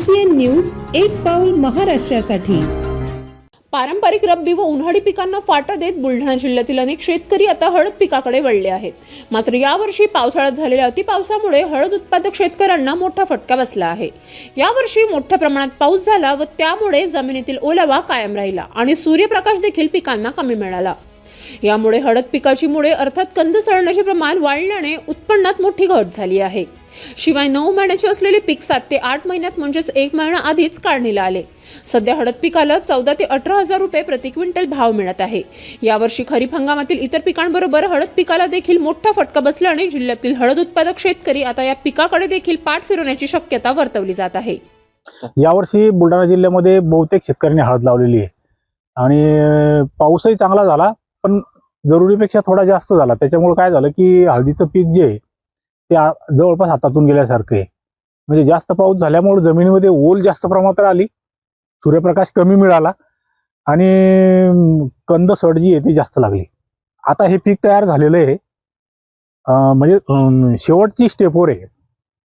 CCN news एक पाऊल महाराष्ट्रासाठी। पारंपरिक रब्बी व उन्हाळी पिकांना फाटा देत बुलढाणा जिल्ह्यातील अनेक शेतकरी आता हळद पिकाकडे वळले आहेत। मात्र यावर्षी पावसाळ्यात झालेल्या अतिपावसामुळे हळद उत्पादक शेतकऱ्यांना मोठा फटका बसला आहे। यावर्षी मोठ्या प्रमाणात पाऊस झाला व त्यामुळे जमिनीतील ओलावा कायम राहिला आणि सूर्यप्रकाश देखील पिकांना कमी मिळाला। यामुळे हळद पिकाची मुळे अर्थात कंद सडण्याचे प्रमाण वाढल्याने उत्पन्नात मोठी घट झाली आहे। शिवाय 9 महिन्याचे असलेले पीक 7 ते 8 महिन्यात म्हणजेच 1 महिना आधीच काढणीला आले। सध्या हळद पिकाला 14 ते 18,000 रुपये प्रति क्विंटल भाव मिळत आहे। यावर्षी खरीप हंगामातील इतर पिकांबरोबर हळद पिकाला देखील मोठा फटका बसल्याने जिल्ह्यातील हळद उत्पादक शेतकरी आता या पिकाकडे देखील पाठ फिरवण्याची शक्यता वर्तवली जात आहे। यावर्षी बुलढाणा जिल्ह्यामध्ये बहुतेक शेतकऱ्यांनी हळद लावलेली आहे आणि पाऊसही चांगला झाला, पण जरुरीपेक्षा थोडा जास्त झाला। त्याच्यामुळे काय झालं की हळदीचं पीक जे आहे ते जवळपास हातातून गेल्यासारखं आहे। म्हणजे जास्त पाऊस झाल्यामुळे जमिनीमध्ये ओल जास्त प्रमाणात आली, सूर्यप्रकाश कमी मिळाला आणि कंद सड जी आहे ती जास्त लागली। आता हे पीक तयार झालेलं आहे, म्हणजे शेवटची स्टेपवर आहे,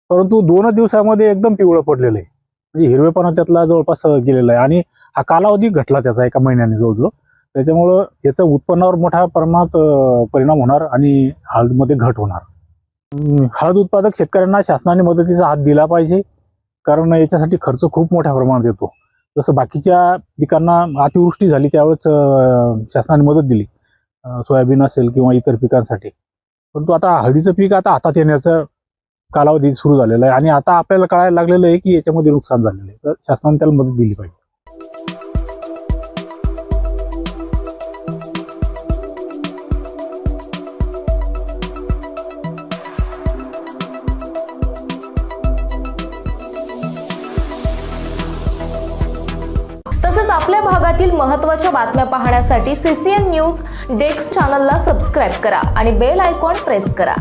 परंतु 2 दिवसामध्ये एकदम पिवळं पडलेलं आहे। म्हणजे हिरवेपणा त्यातला जवळपास गेलेला आहे आणि हा कालावधी घटला त्याचा 1 महिन्याने जवळजवळ। त्याच्यामुळं याचा उत्पन्नावर मोठ्या प्रमाणात परिणाम होणार आणि हळदमध्ये घट होणार। हळद उत्पादक शेतकऱ्यांना शासनाने मदतीचा हात दिला पाहिजे, कारण याच्यासाठी खर्च खूप मोठ्या प्रमाणात येतो। जसं बाकीच्या पिकांना अतिवृष्टी झाली त्यावेळेस शासनाने मदत दिली, सोयाबीन असेल किंवा इतर पिकांसाठी, परंतु आता हळदीचं पीक आता हातात येण्याचा कालावधी सुरू झालेला आहे आणि आता आपल्याला कळायला लागलेलं आहे की याच्यामध्ये नुकसान झालेलं आहे, तर शासनाने त्याला मदत दिली पाहिजे। तसेच आपल्या भागातील महत्त्वाच्या बातम्या पाहण्यासाठी CCN न्यूज डेस्क चॅनलला सबस्क्राइब करा आणि बेल आयकॉन प्रेस करा।